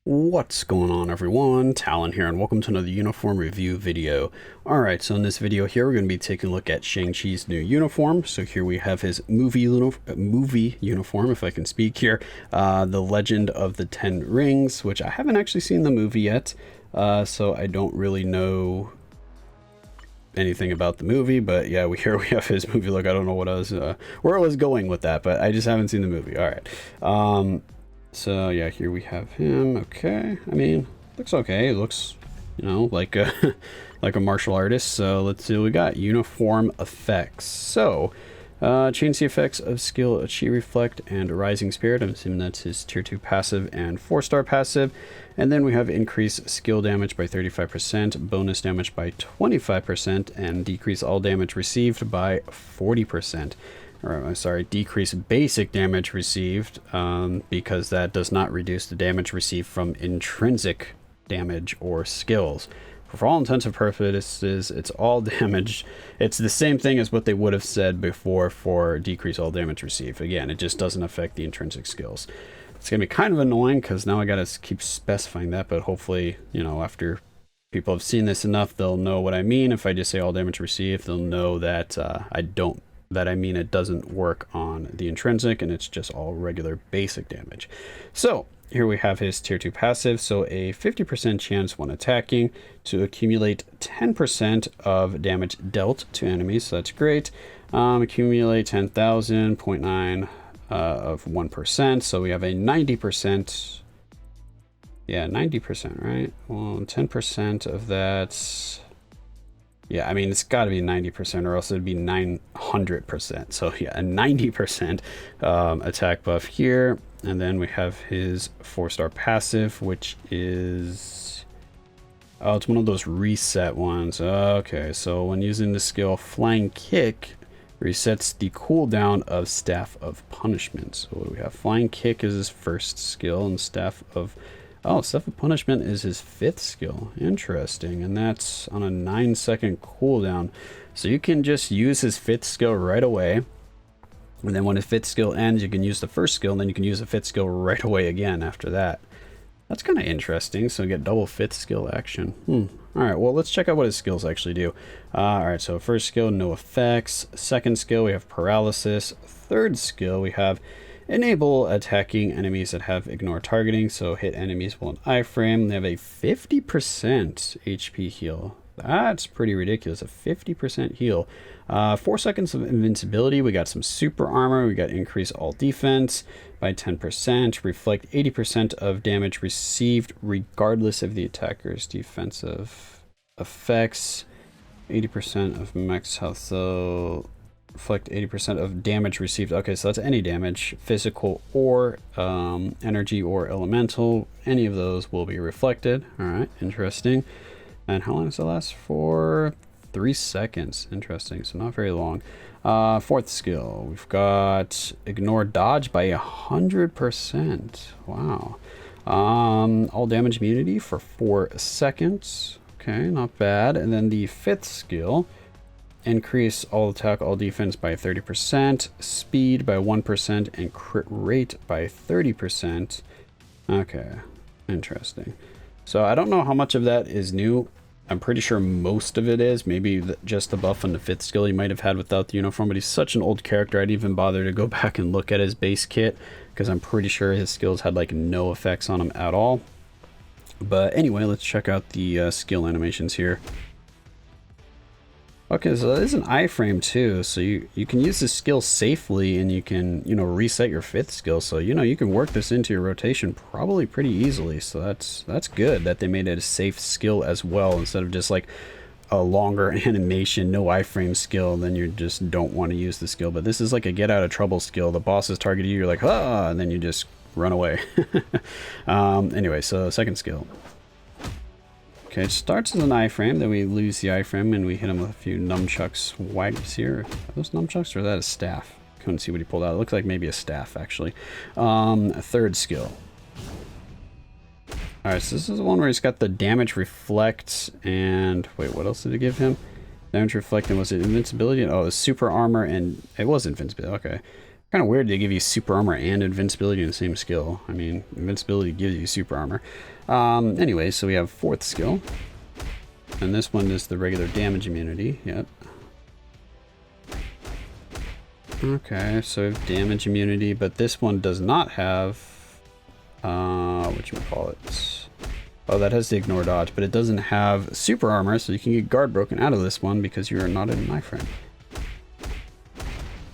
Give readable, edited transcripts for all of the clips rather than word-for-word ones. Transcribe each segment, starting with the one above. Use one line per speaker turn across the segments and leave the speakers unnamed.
What's going on, everyone? Talen here, and welcome to another uniform review video. Alright, so in this video here, we're going to be taking a look at Shang-Chi's new uniform. So here we have his movie uniform, if I can speak here. The Legend of the Ten Rings, which I haven't actually seen the movie yet, so I don't really know anything about the movie, but yeah, here we have his movie look. I don't know what I was, where I was going with that, but I just haven't seen the movie. Alright. So yeah, here we have him. Okay, I mean, looks okay. It looks, like a like a martial artist. So let's see what we got. Uniform effects. So change the effects of skill, Chi Reflect, and Rising Spirit. I'm assuming that's his tier 2 passive and 4-star passive. And then we have increase skill damage by 35%, bonus damage by 25%, and decrease all damage received by 40%. Or sorry, decrease basic damage received, because that does not reduce the damage received from intrinsic damage or skills. For all intents and purposes, it's all damage. It's the same thing as what they would have said before for decrease all damage received. Again, it just doesn't affect the intrinsic skills. It's going to be kind of annoying because now I got to keep specifying that, but hopefully, after people have seen this enough, they'll know what I mean. If I just say all damage received, they'll know that I mean it doesn't work on the intrinsic and it's just all regular basic damage. So here we have his tier 2 passive. So a 50% chance when attacking to accumulate 10% of damage dealt to enemies. So that's great. Accumulate 10,000, 0.9 of 1%. So we have a 90%. Yeah, 90%, right? Well, 10% of that. Yeah, I mean, it's got to be 90% or else it'd be 900%. So yeah, a 90% attack buff here. And then we have his 4-star passive, which is... Oh, it's one of those reset ones. Okay, so when using the skill Flying Kick, resets the cooldown of Staff of Punishment. So what do we have? Flying Kick is his first skill, and Staff of... Oh, Staff of Punishment is his 5th skill. Interesting. And that's on a 9-second cooldown. So you can just use his 5th skill right away. And then when his 5th skill ends, you can use the 1st skill, and then you can use the 5th skill right away again after that. That's kind of interesting. So you get double 5th skill action. Alright, well, let's check out what his skills actually do. Alright, so first skill, no effects. Second skill, we have paralysis. Third skill, we have enable attacking enemies that have ignore targeting, so hit enemies while in iframe. They have a 50% HP heal. That's pretty ridiculous, a 50% heal. 4 seconds of invincibility. We got some super armor. We got increase all defense by 10%. Reflect 80% of damage received regardless of the attacker's defensive effects. 80% of max health, so... reflect 80% of damage received. Okay, so that's any damage, physical or energy or elemental. Any of those will be reflected. All right, interesting. And how long does it last for? 3 seconds. Interesting, so not very long. 4th skill, we've got ignore dodge by 100%. Wow. All damage immunity for 4 seconds. Okay, not bad. And then the 5th skill, increase all attack, all defense by 30%, speed by 1%, and crit rate by 30%. Okay, interesting. So I don't know how much of that is new. I'm pretty sure most of it is. Maybe just the buff on the 5th skill he might have had without the uniform, but he's such an old character, I'd even bother to go back and look at his base kit, because I'm pretty sure his skills had like no effects on him at all. But anyway, let's check out the skill animations here. Okay, so that is an iframe too, so you can use this skill safely, and you can, reset your 5th skill, so, you can work this into your rotation probably pretty easily, so that's good that they made it a safe skill as well, instead of just like a longer animation, no iframe skill, and then you just don't want to use the skill. But this is like a get out of trouble skill. The boss is targeting you, you're like, ah, and then you just run away. Anyway, so second skill. Okay, it starts as an iframe, then we lose the iframe and we hit him with a few nunchucks wipes here. Are those nunchucks or is that a staff? Couldn't see what he pulled out. It looks like maybe a staff, actually. A third skill. Alright, so this is the one where he's got the damage reflect and... Wait, what else did it give him? Damage reflect, and was it invincibility? Oh, it was super armor and... It was invincibility, okay. Kind of weird they give you super armor and invincibility in the same skill. I mean, invincibility gives you super armor. Anyway, so we have 4th skill. And this one is the regular damage immunity. Yep. Okay, so damage immunity, but this one does not have... whatchamacallit? Oh, that has the ignore dodge, but it doesn't have super armor, so you can get guard broken out of this one because you are not in an iframe.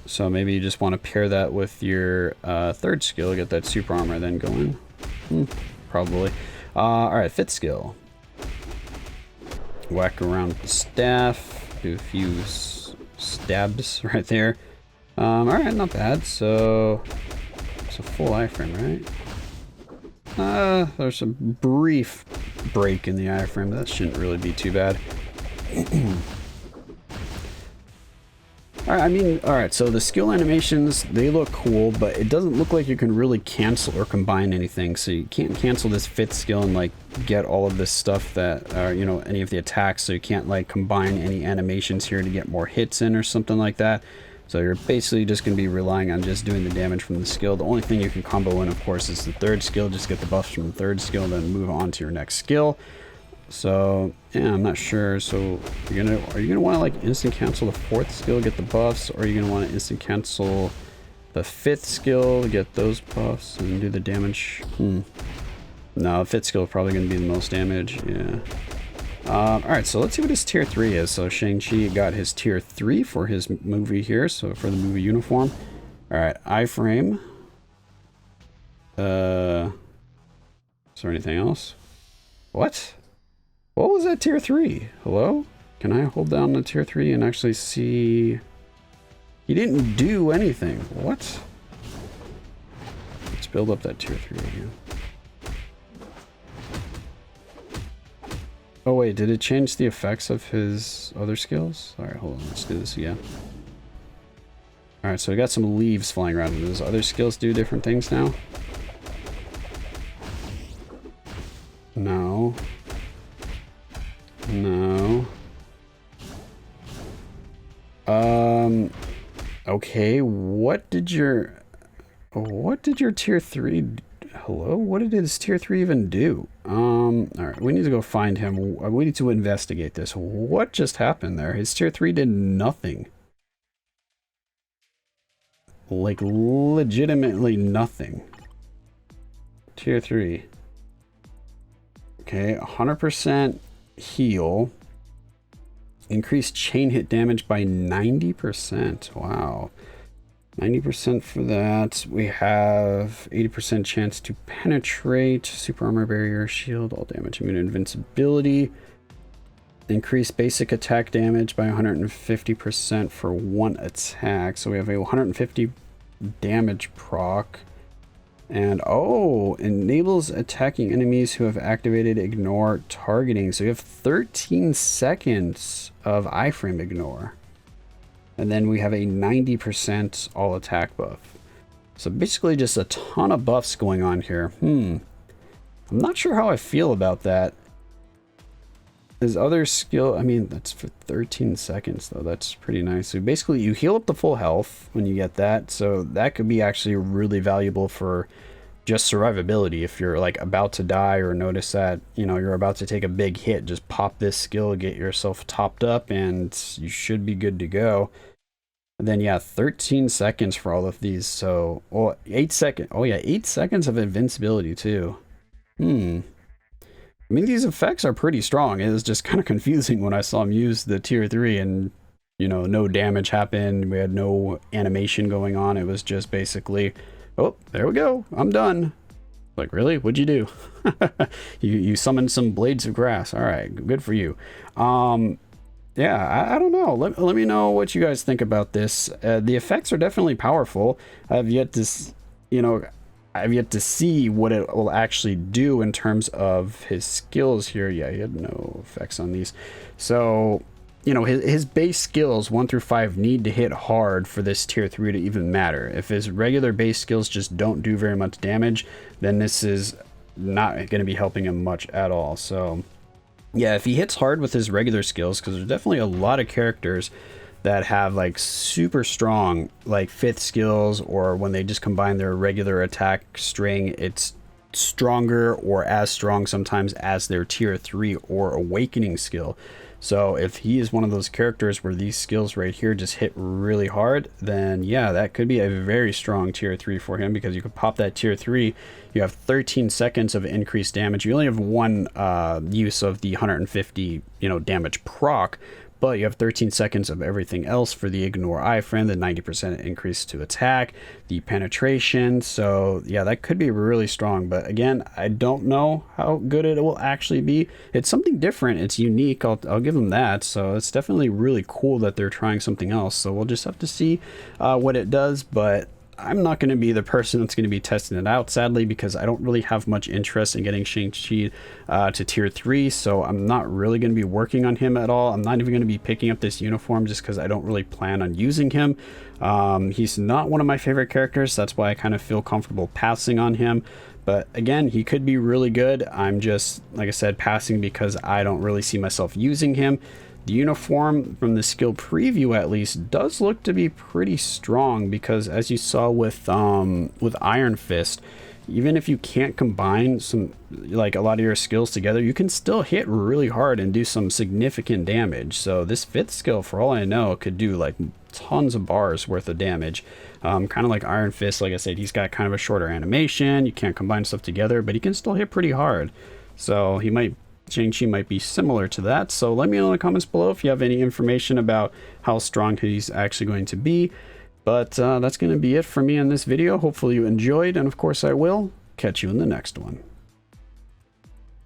So maybe you just want to pair that with your 3rd skill, get that super armor, then go in. Probably. Alright, 5th skill. Whack around the staff, do a few stabs right there. Alright, not bad. So it's a full iframe, right? There's a brief break in the iframe. That shouldn't really be too bad. Alright, I mean, alright, so the skill animations, they look cool, but it doesn't look like you can really cancel or combine anything. So you can't cancel this 5th skill and like get all of this stuff that are, you know, any of the attacks. So you can't like combine any animations here to get more hits in or something like that. So you're basically just going to be relying on just doing the damage from the skill. The only thing you can combo in, of course, is the 3rd skill. Just get the buffs from the 3rd skill, then move on to your next skill. So yeah, I'm not sure. So are you gonna want to like instant cancel the 4th skill, get the buffs, or are you gonna want to instant cancel the 5th skill, get those buffs, and do the damage? No, 5th skill is probably gonna be the most damage. Yeah. All right, so let's see what his tier 3 is. So Shang-Chi got his tier 3 for his movie here. So for the movie uniform. All right, iframe. Is there anything else? What? What was that tier 3? Hello? Can I hold down the tier 3 and actually see? He didn't do anything. What? Let's build up that tier 3 again. Oh wait, did it change the effects of his other skills? Alright, hold on, let's do this again. Alright, so we got some leaves flying around. Do those other skills do different things now? No. No. Okay, what did your tier 3 hello? What did his tier 3 even do? Alright, we need to go find him. We need to investigate this. What just happened there? His tier 3 did nothing. Like, legitimately nothing. Tier 3. Okay, 100% heal. Increased chain hit damage by 90%. Wow. 90% for that. We have 80% chance to penetrate. Super armor, barrier, shield, all damage, immune, invincibility. Increase basic attack damage by 150% for 1 attack. So we have a 150 damage proc. And oh, enables attacking enemies who have activated ignore targeting. So you have 13 seconds of iframe ignore. And then we have a 90% all attack buff. So basically just a ton of buffs going on here. I'm not sure how I feel about that. His other skill, I mean, that's for 13 seconds though. That's pretty nice. So basically you heal up to full health when you get that. So that could be actually really valuable for just survivability. If you're like about to die or notice that, you know, you're about to take a big hit, just pop this skill, get yourself topped up, and you should be good to go. And then yeah, 13 seconds for all of these. So, well, 8 seconds. Oh yeah, 8 seconds of invincibility too. I mean, these effects are pretty strong. It was just kind of confusing when I saw him use the tier 3 and, you know, no damage happened. We had no animation going on. It was just basically, oh, there we go. I'm done. Like, really? What'd you do? you summoned some blades of grass. All right, good for you. Yeah, I don't know. Let me know what you guys think about this. The effects are definitely powerful. I've yet to, I've yet to see what it will actually do in terms of his skills here. Yeah, he had no effects on these. So, you know, his base skills 1 through 5 need to hit hard for this tier 3 to even matter. If his regular base skills just don't do very much damage, then this is not going to be helping him much at all. So, yeah, if he hits hard with his regular skills, because there's definitely a lot of characters that have like super strong like 5th skills, or when they just combine their regular attack string, it's stronger or as strong sometimes as their tier 3 or awakening skill. So if he is one of those characters where these skills right here just hit really hard, then yeah, that could be a very strong tier 3 for him, because you could pop that tier 3, you have 13 seconds of increased damage. You only have one use of the 150 damage proc, but you have 13 seconds of everything else for the Ignore Eye Friend, the 90% increase to attack, the penetration. So yeah, that could be really strong. But again, I don't know how good it will actually be. It's something different. It's unique. I'll give them that. So it's definitely really cool that they're trying something else. So we'll just have to see what it does. But I'm not going to be the person that's going to be testing it out, sadly, because I don't really have much interest in getting Shang-Chi to tier 3, so I'm not really going to be working on him at all. I'm not even going to be picking up this uniform just because I don't really plan on using him. He's not one of my favorite characters. That's why I kind of feel comfortable passing on him. But again, he could be really good. I'm just, like I said, passing because I don't really see myself using him. The uniform, from the skill preview at least, does look to be pretty strong, because as you saw with Iron Fist, even if you can't combine a lot of your skills together, you can still hit really hard and do some significant damage. So this 5th skill, for all I know, could do like tons of bars worth of damage. Kind of like Iron Fist, like I said, he's got kind of a shorter animation. You can't combine stuff together, but he can still hit pretty hard. So Shang-Chi might be similar to that. So let me know in the comments below if you have any information about how strong he's actually going to be. But that's going to be it for me in this video. Hopefully you enjoyed, and of course I will catch you in the next one.